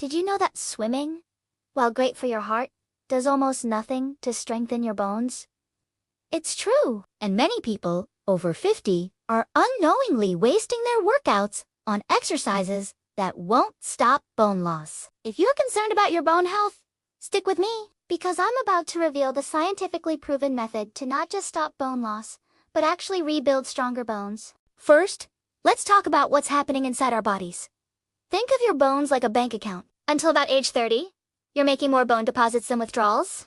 Did you know that swimming, while great for your heart, does almost nothing to strengthen your bones? It's true, and many people, over 50, are unknowingly wasting their workouts on exercises that won't stop bone loss. If you're concerned about your bone health, stick with me, because I'm about to reveal the scientifically proven method to not just stop bone loss, but actually rebuild stronger bones. First, let's talk about what's happening inside our bodies. Think of your bones like a bank account. Until about age 30, you're making more bone deposits than withdrawals,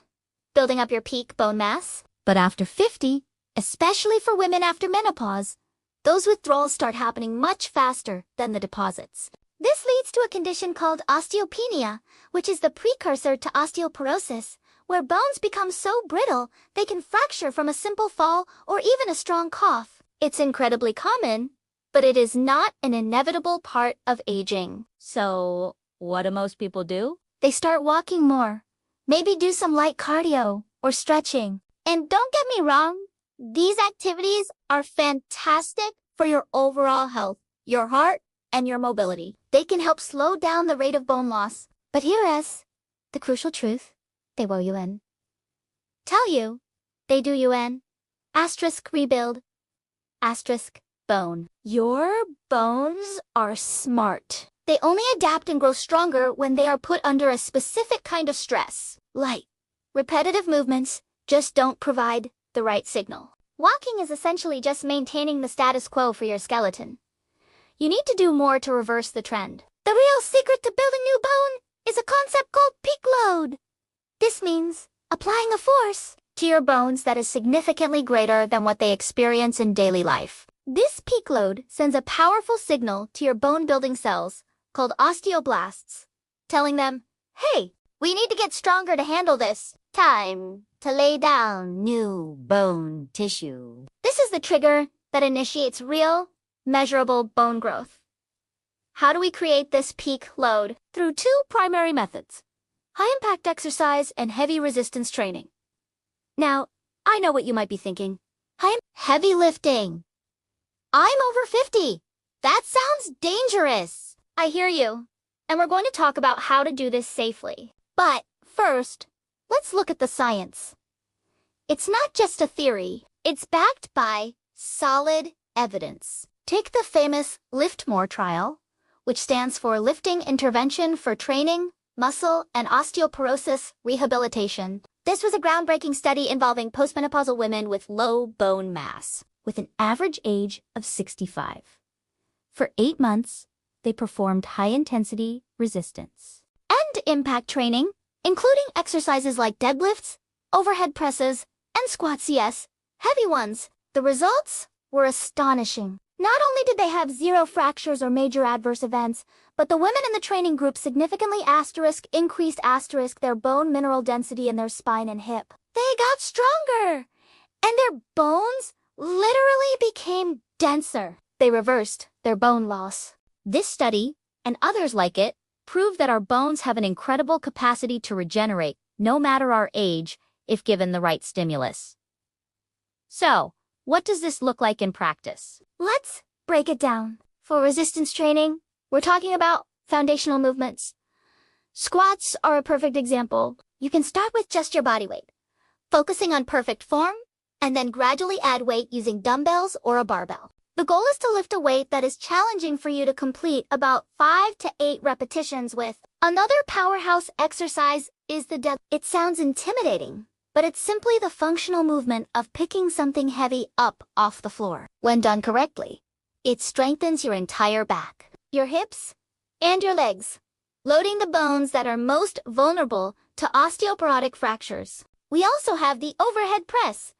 building up your peak bone mass. But after 50, especially for women after menopause, those withdrawals start happening much faster than the deposits. This leads to a condition called osteopenia, which is the precursor to osteoporosis, where bones become so brittle they can fracture from a simple fall or even a strong cough. It's incredibly common, but it is not an inevitable part of aging. So, what do most people do? They start walking more, maybe do some light cardio or stretching. And don't get me wrong, these activities are fantastic for your overall health, your heart, and your mobility. They can help slow down the rate of bone loss. But here is the crucial truth. They woe you in. Tell you, they do you in. Asterisk rebuild. Asterisk bone. Your bones are smart. They only adapt and grow stronger when they are put under a specific kind of stress. Light, repetitive movements just don't provide the right signal. Walking is essentially just maintaining the status quo for your skeleton. You need to do more to reverse the trend. The real secret to building new bone is a concept called peak load. This means applying a force to your bones that is significantly greater than what they experience in daily life. This peak load sends a powerful signal to your bone-building cells, called osteoblasts, telling them, hey, we need to get stronger to handle this. Time to lay down new bone tissue. This is the trigger that initiates real, measurable bone growth. How do we create this peak load? Through two primary methods: high-impact exercise and heavy resistance training. Now, I know what you might be thinking. Heavy lifting. I'm over 50. That sounds dangerous. I hear you, and we're going to talk about how to do this safely. But first, let's look at the science. It's not just a theory. It's backed by solid evidence. Take the famous Lift More trial, which stands for Lifting Intervention for Training, Muscle, and Osteoporosis Rehabilitation. This was a groundbreaking study involving postmenopausal women with low bone mass, with an average age of 65. For 8 months, they performed high-intensity resistance and impact training, including exercises like deadlifts, overhead presses, and squat CS, heavy ones. The results were astonishing. Not only did they have 0 fractures or major adverse events, but the women in the training group significantly increased their bone mineral density in their spine and hip. They got stronger, and their bones literally became denser. They reversed their bone loss. This study, and others like it, prove that our bones have an incredible capacity to regenerate, no matter our age, if given the right stimulus. So, what does this look like in practice? Let's break it down. For resistance training, we're talking about foundational movements. Squats are a perfect example. You can start with just your body weight, focusing on perfect form, and then gradually add weight using dumbbells or a barbell. The goal is to lift a weight that is challenging for you to complete about 5 to 8 repetitions with. Another powerhouse exercise is the deadlift. It sounds intimidating, but it's simply the functional movement of picking something heavy up off the floor. When done correctly, it strengthens your entire back, your hips, and your legs, loading the bones that are most vulnerable to osteoporotic fractures. We also have the overhead press,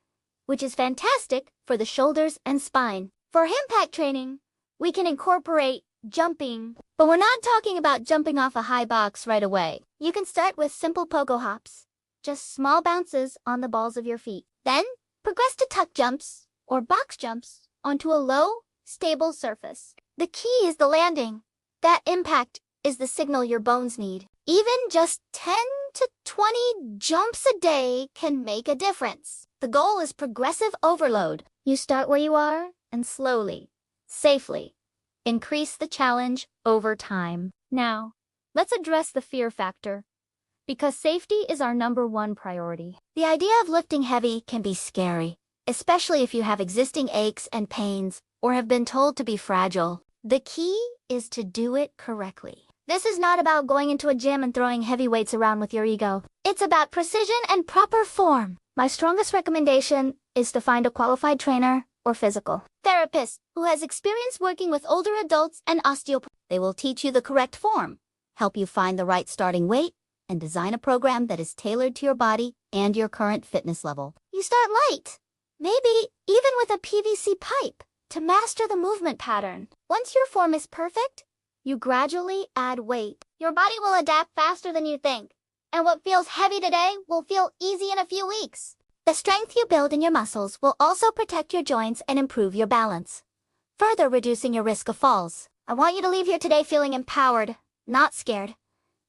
which is fantastic for the shoulders and spine. For impact training, we can incorporate jumping, but we're not talking about jumping off a high box right away. You can start with simple pogo hops, just small bounces on the balls of your feet. Then, progress to tuck jumps or box jumps onto a low, stable surface. The key is the landing. That impact is the signal your bones need. Even just 10 to 20 jumps a day can make a difference. The goal is progressive overload. You start where you are and slowly, safely, increase the challenge over time. Now, Let's address the fear factor, because safety is our #1 priority. The idea of lifting heavy can be scary, especially if you have existing aches and pains or have been told to be fragile. The key is to do it correctly. This is not about going into a gym and throwing heavy weights around with your ego. It's about precision and proper form. My strongest recommendation is to find a qualified trainer or physical therapist who has experience working with older adults and osteoporosis. They will teach you the correct form, help you find the right starting weight, and design a program that is tailored to your body and your current fitness level. You start light, maybe even with a PVC pipe, to master the movement pattern. Once your form is perfect, you gradually add weight. Your body will adapt faster than you think, and what feels heavy today will feel easy in a few weeks. The strength you build in your muscles will also protect your joints and improve your balance, further reducing your risk of falls. I want you to leave here today feeling empowered, not scared.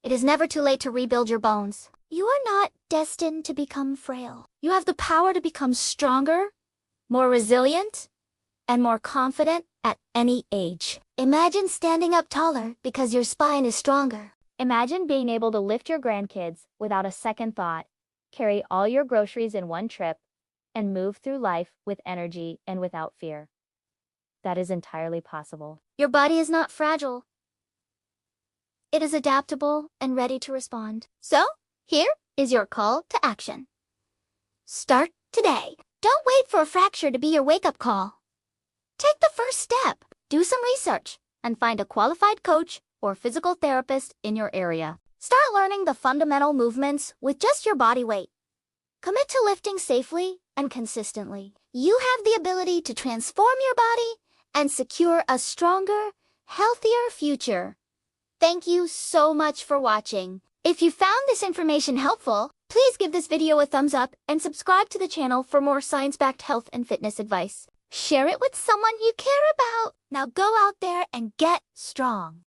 It is never too late to rebuild your bones. You are not destined to become frail. You have the power to become stronger, more resilient, and more confident at any age. Imagine standing up taller because your spine is stronger. Imagine being able to lift your grandkids without a second thought, carry all your groceries in one trip, and move through life with energy and without fear. That is entirely possible. Your body is not fragile. It is adaptable and ready to respond. So, here is your call to action. Start today. Don't wait for a fracture to be your wake-up call. Take the first step, do some research, and find a qualified coach or physical therapist in your area. Start learning the fundamental movements with just your body weight. Commit to lifting safely and consistently. You have the ability to transform your body and secure a stronger, healthier future. Thank you so much for watching. If you found this information helpful, please give this video a thumbs up and subscribe to the channel for more science-backed health and fitness advice. Share it with someone you care about. Now go out there and get strong.